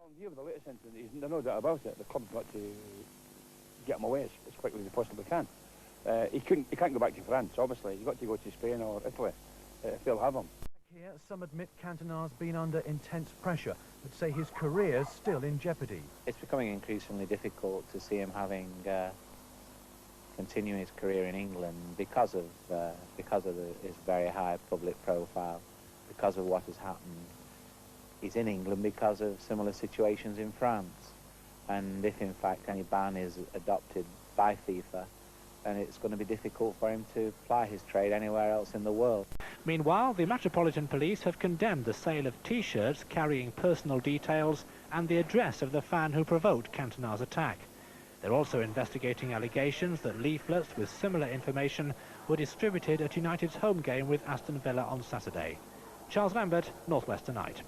Well, in view of the latest incident, there's no doubt about it. The club's got to get him away as quickly as they possibly can. He can't go back to France, obviously. He's got to go to Spain or Italy if they'll have him. Here, some admit Cantona's been under intense pressure, but say his career's still in jeopardy. It's becoming increasingly difficult to see him continuing his career in England because of his very high public profile, because of what has happened. He's in England because of similar situations in France, and if in fact any ban is adopted by FIFA, then it's going to be difficult for him to ply his trade anywhere else in the world. Meanwhile, the Metropolitan Police have condemned the sale of T-shirts carrying personal details and the address of the fan who provoked Cantona's attack. They're also investigating allegations that leaflets with similar information were distributed at United's home game with Aston Villa on Saturday. Charles Lambert, North West Tonight.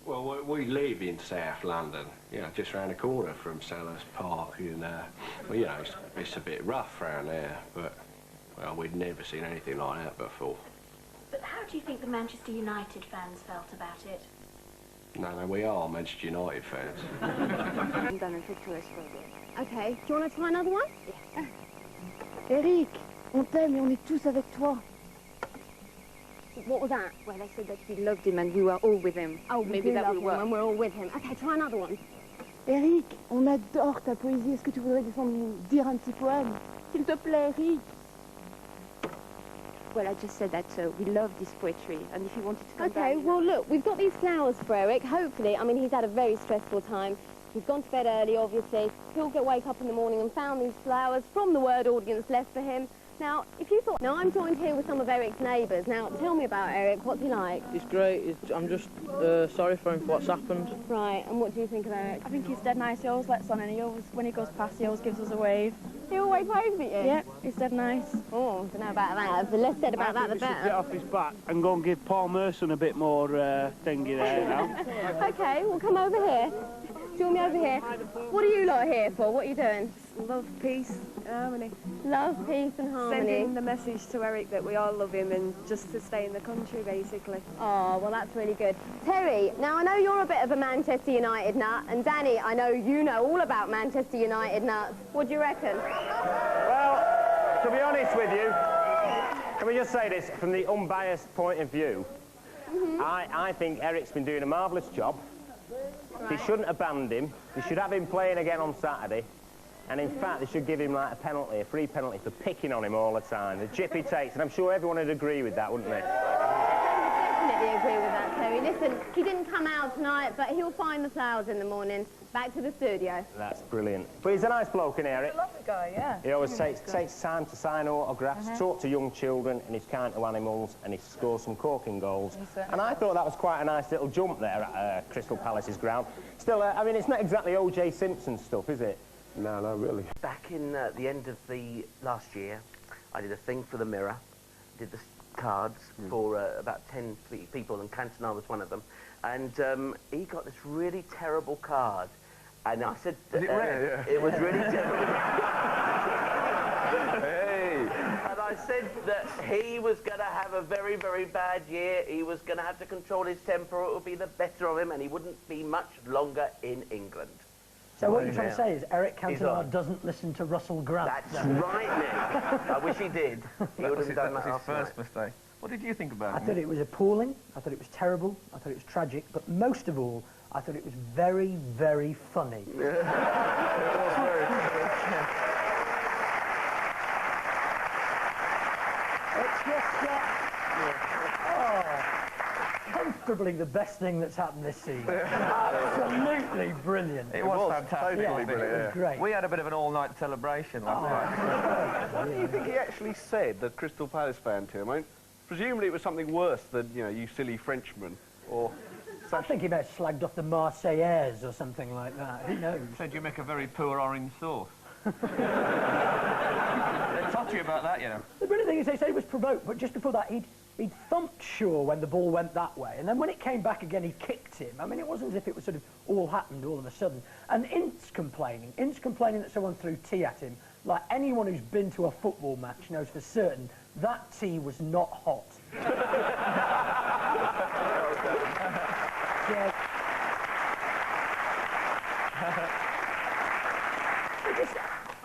Well, we live in South London, you know, just round the corner from Sellers Park, and, well, you know, it's a bit rough round there, but, well, we'd never seen anything like that before. But how do you think the Manchester United fans felt about it? No, we are Manchester United fans. I'm done and take to us for a bit. Okay, do you want to try another one? Yes. Eric, on t'aime et on est tous avec toi. What was that? Well, I said that we loved him and we were all with him. Oh, maybe that will work when we're all with him. Okay, try another one. Eric, on adore ta poésie. Est-ce que tu voudrais descendre nous dire un petit poème? S'il te plaît, Eric. Well, I just said that we love this poetry, and if you wanted to come back... Okay, well, look, we've got these flowers for Eric. Hopefully, I mean, he's had a very stressful time. He's gone to bed early, obviously. He'll wake up in the morning and found these flowers from the Word audience left for him. Now, if you thought... Now, I'm joined here with some of Eric's neighbours. Now, tell me about Eric. What's he like? He's great. I'm just sorry for him for what's happened. Right, and what do you think of Eric? I think he's dead nice. He always lets on, and when he goes past, he always gives us a wave. He always waves at you? Yeah, he's dead nice. Oh, I don't know about that. The less said about that, the better. Get off his back and go and give Paul Merson a bit more thingy there now. Okay, we'll come over here. Join me over here. What are you lot here for? What are you doing? Love, peace, harmony. Love, peace and harmony. Sending the message to Eric that we all love him and just to stay in the country, basically. Oh, well, that's really good. Terry, now I know you're a bit of a Manchester United nut, and Danny, I know you know all about Manchester United nuts. What do you reckon? Well, to be honest with you, can we just say this from the unbiased point of view? I think Eric's been doing a marvellous job. Right. They shouldn't have banned him. They should have him playing again on Saturday. And in fact, they should give him like a penalty, a free penalty for picking on him all the time. The jip he takes, and I'm sure everyone would agree with that, wouldn't they? Definitely agree with that, Terry. Listen, he didn't come out tonight, but he'll find the flowers in the morning. Back to the studio. That's brilliant. But he's a nice bloke, isn't he, Eric? He's a lovely guy, yeah. He always takes time to sign autographs, talk to young children, and he's kind to animals, and he scores some corking goals. And I thought that was quite a nice little jump there at Crystal Palace's ground. Still, I mean, it's not exactly O.J. Simpson stuff, is it? No, not really. Back in the end of the last year, I did a thing for the Mirror, did the cards for about 10 people, and Cantona was one of them. And he got this really terrible card. And I said... It was really terrible. Hey! And I said that he was going to have a very, very bad year. He was going to have to control his temper. It would be the better of him, and he wouldn't be much longer in England. So what you're trying to say is Eric Cantona doesn't listen to Russell Grant. That's right, Nick. I wish he did. He would have done that his first mistake. What did you think about it? I thought it was appalling. I thought it was terrible. I thought it was tragic. But most of all, I thought it was very, very funny. It was very funny. It's just comfortably the best thing that's happened this season. Absolutely brilliant. It was fantastic. Yeah, Brilliant. it was great. We had a bit of an all-night celebration last night. What do you think he actually said, the Crystal Palace fan to him? I mean, presumably it was something worse than, you know, you silly Frenchman, or... I think he may have slagged off the Marseillaise or something like that. Who knows? Said you make a very poor orange sauce. They're touchy about that, you know. The brilliant thing is they said he was provoked, but just before that he'd thumped Shaw when the ball went that way, and then when it came back again he kicked him. I mean, it wasn't as if it was sort of all happened all of a sudden. And Ince complaining that someone threw tea at him. Like anyone who's been to a football match knows for certain that tea was not hot. Yeah.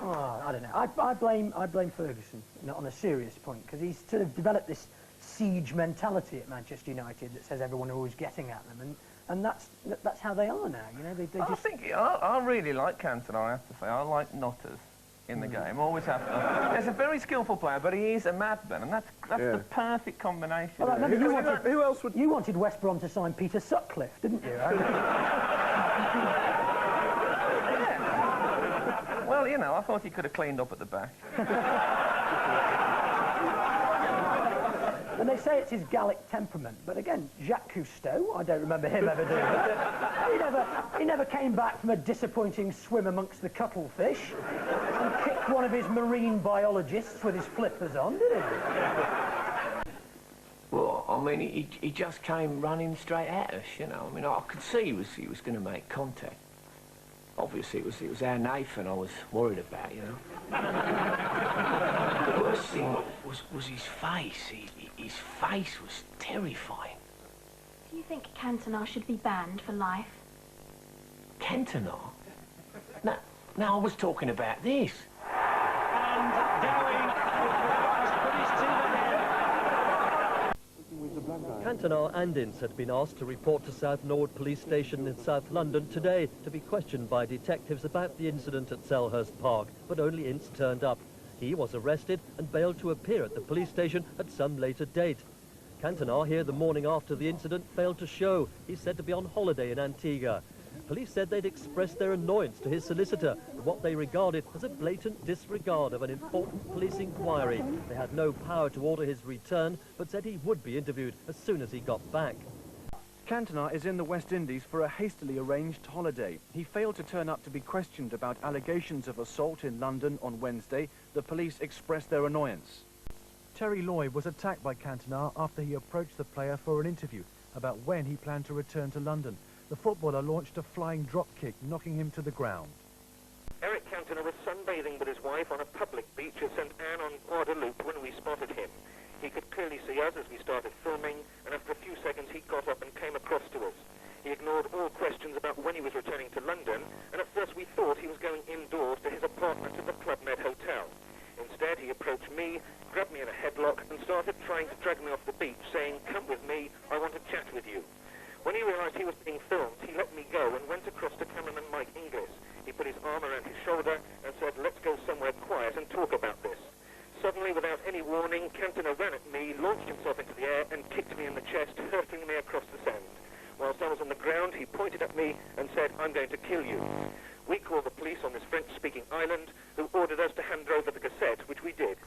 Oh, I don't know. I blame Ferguson on a serious point, because he's sort of developed this siege mentality at Manchester United that says everyone are always getting at them, and that's how they are now. You know, they just. I really like Cantona, I have to say. I like Notters in the game. Always have to. He's a very skillful player, but he is a madman, and that's the perfect combination. Well, remember, who else would? You wanted West Brom to sign Peter Sutcliffe, didn't you? Well, you know, I thought he could have cleaned up at the back. And they say it's his Gallic temperament, but again, Jacques Cousteau, I don't remember him ever doing that. He never came back from a disappointing swim amongst the cuttlefish and kicked one of his marine biologists with his flippers on, did he? Well, I mean, he just came running straight at us, you know. I mean, I could see he was going to make contact. Obviously, it was our Nathan I was worried about, you know. The worst thing was his face. His face was terrifying. Do you think Cantona should be banned for life? Cantona? No, I was talking about this. Cantona and Ince had been asked to report to South Norwood Police Station in South London today to be questioned by detectives about the incident at Selhurst Park, but only Ince turned up. He was arrested and bailed to appear at the police station at some later date. Cantona, here the morning after the incident, failed to show. He's said to be on holiday in Antigua. Police said they'd expressed their annoyance to his solicitor at what they regarded as a blatant disregard of an important police inquiry. They had no power to order his return, but said he would be interviewed as soon as he got back. Cantona is in the West Indies for a hastily arranged holiday. He failed to turn up to be questioned about allegations of assault in London on Wednesday. The police expressed their annoyance. Terry Lloyd was attacked by Cantona after he approached the player for an interview about when he planned to return to London. The footballer launched a flying drop kick, knocking him to the ground. Eric Cantona was sunbathing with his wife on a public beach at St Anne on Guadeloupe when we spotted him. He could clearly see us as we started filming, and after a few seconds he got up and came across to us. He ignored all questions about when he was returning to London, and at first we thought he was going indoors to his apartment at the Club Med Hotel. Instead, he approached me, grabbed me in a headlock, and started trying to drag me off the beach, saying, "Come with me, I want to chat with you." When he realised he was being filmed, he let me go and went across to cameraman Mike Inglis. He put his arm around his shoulder and said, "Let's go somewhere quiet and talk about this." Suddenly, without any warning, Cantona ran at me, launched himself into the air and kicked me in the chest, hurtling me across the sand. Whilst I was on the ground, he pointed at me and said, "I'm going to kill you." We called the police on this French-speaking island, who ordered us to hand over the cassette, which we did.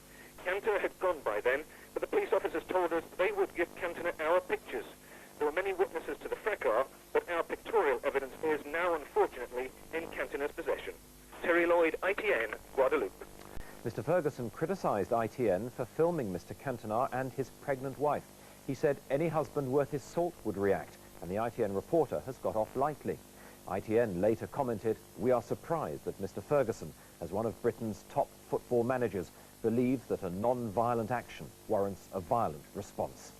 Cantona had gone by then, but the police officers told us they would give Cantona our pictures. There were many witnesses to the fracas, but our pictorial evidence is now, unfortunately, in Cantona's possession. Terry Lloyd, ITN, Guadeloupe. Mr. Ferguson criticised ITN for filming Mr. Cantona and his pregnant wife. He said any husband worth his salt would react, and the ITN reporter has got off lightly. ITN later commented, "We are surprised that Mr. Ferguson, as one of Britain's top football managers, believes that a non-violent action warrants a violent response."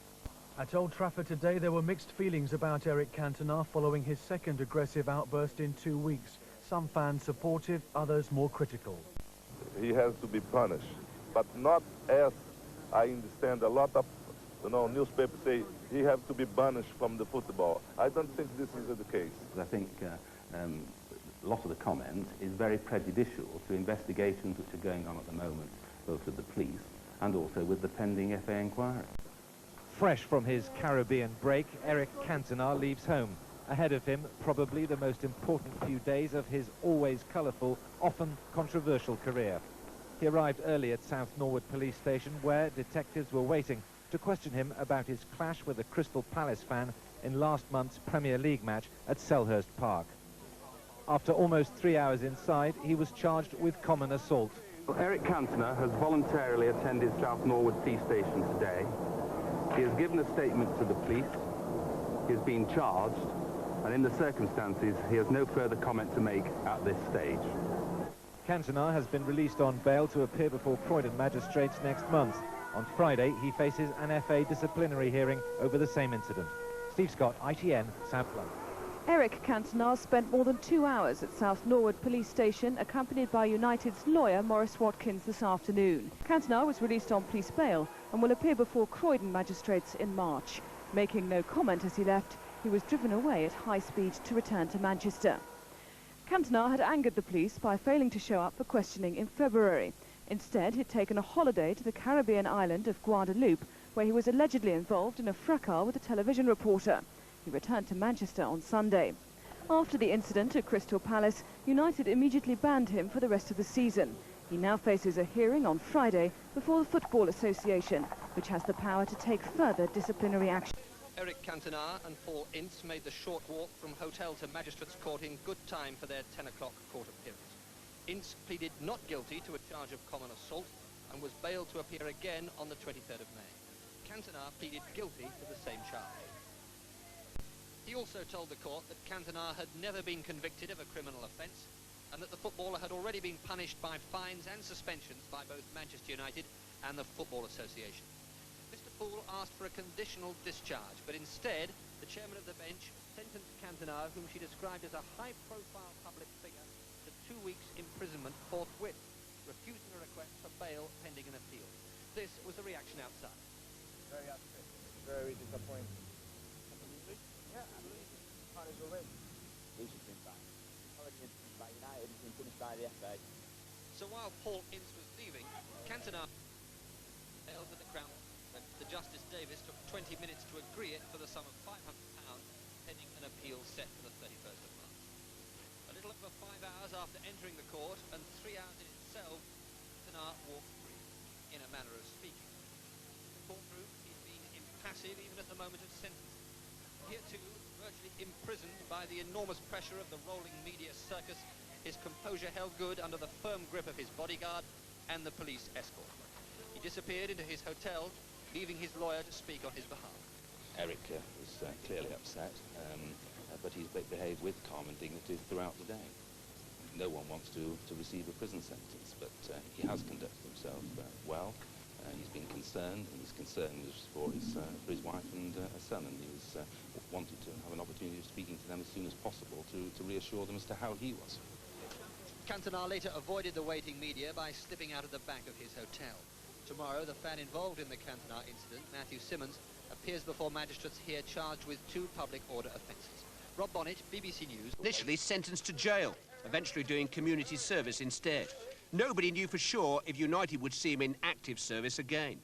At Old Trafford today, there were mixed feelings about Eric Cantona following his second aggressive outburst in 2 weeks. Some fans supportive, others more critical. He has to be punished, but not as I understand a lot of newspapers say he has to be banished from the football. I don't think this is the case. I think a lot of the comment is very prejudicial to investigations which are going on at the moment, both with the police and also with the pending FA inquiry. Fresh from his Caribbean break, Eric Cantona leaves home. Ahead of him, probably the most important few days of his always colourful, often controversial career. He arrived early at South Norwood Police Station, where detectives were waiting to question him about his clash with a Crystal Palace fan in last month's Premier League match at Selhurst Park. After almost 3 hours inside, he was charged with common assault. Well, Eric Cantona has voluntarily attended South Norwood Police Station today. He has given a statement to the police. He has been charged, and in the circumstances, he has no further comment to make at this stage. Cantona has been released on bail to appear before Croydon magistrates next month. On Friday, he faces an FA disciplinary hearing over the same incident. Steve Scott, ITN, South London. Eric Cantona spent more than 2 hours at South Norwood Police Station, accompanied by United's lawyer Maurice Watkins this afternoon. Cantona was released on police bail and will appear before Croydon magistrates in March. Making no comment as he left, he was driven away at high speed to return to Manchester. Cantona had angered the police by failing to show up for questioning in February. Instead, he'd taken a holiday to the Caribbean island of Guadeloupe, where he was allegedly involved in a fracas with a television reporter. He returned to Manchester on Sunday. After the incident at Crystal Palace, United immediately banned him for the rest of the season. He now faces a hearing on Friday before the Football Association, which has the power to take further disciplinary action. Eric Cantona and Paul Ince made the short walk from hotel to Magistrates' Court in good time for their 10 o'clock court appearance. Ince pleaded not guilty to a charge of common assault and was bailed to appear again on the 23rd of May. Cantona pleaded guilty to the same charge. He also told the court that Cantona had never been convicted of a criminal offence and that the footballer had already been punished by fines and suspensions by both Manchester United and the Football Association. Mr. Poole asked for a conditional discharge, but instead the chairman of the bench sentenced Cantona, whom she described as a high-profile public figure, to 2 weeks imprisonment forthwith, refusing a request for bail pending an appeal. This was the reaction outside. Very upset, very disappointed. Yeah, absolutely. Might as well win. We should win back. By United has been finished by the FA. So while Paul Ince was leaving, Cantona held at the Crown when the Justice Davis took 20 minutes to agree it for the sum of £500, pending an appeal set for the 31st of March. A little over 5 hours after entering the court, and 3 hours in itself, Cantona walked free, in a manner of speaking. In the courtroom, he'd been impassive even at the moment of sentencing. Here too, virtually imprisoned by the enormous pressure of the rolling media circus, his composure held good under the firm grip of his bodyguard and the police escort. He disappeared into his hotel, leaving his lawyer to speak on his behalf. Eric was clearly upset, but he's behaved with calm and dignity throughout the day. No one wants to receive a prison sentence, but he has conducted himself well. He's been concerned, and his concern is for his wife and a son, and he was wanted to have an opportunity of speaking to them as soon as possible to reassure them as to how he was. Cantona later avoided the waiting media by slipping out of the back of his hotel. Tomorrow, the fan involved in the Cantona incident, Matthew Simmons, appears before magistrates here charged with 2 public order offences. Rob Bonnet, BBC News. Initially sentenced to jail, eventually doing community service instead. Nobody knew for sure if United would see him in active service again.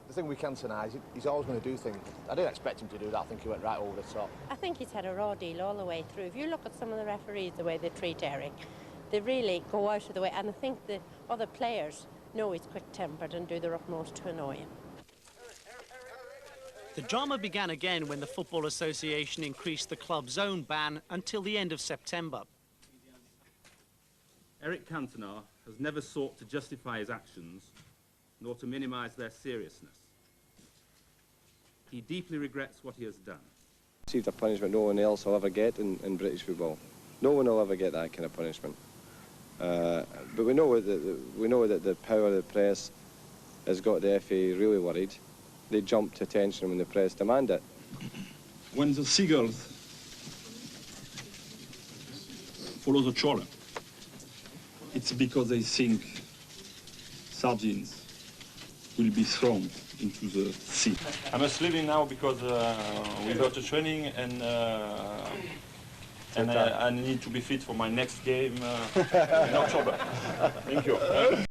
The thing with Cantona is he's always going to do things. I didn't expect him to do that. I think he went right over the top. I think he's had a raw deal all the way through. If you look at some of the referees, the way they treat Eric, they really go out of the way. And I think the other players know he's quick-tempered and do their utmost to annoy him. The drama began again when the Football Association increased the club's own ban until the end of September. Eric Cantona has never sought to justify his actions nor to minimise their seriousness. He deeply regrets what he has done. Received a punishment no one else will ever get in British football. No one will ever get that kind of punishment. But we know that the power of the press has got the FA really worried. They jump to attention when the press demand it. When the seagulls follow the trawler, it's because they think sardines will be thrown into the sea. I must leave now because we got a training and I need to be fit for my next game in October. Thank you.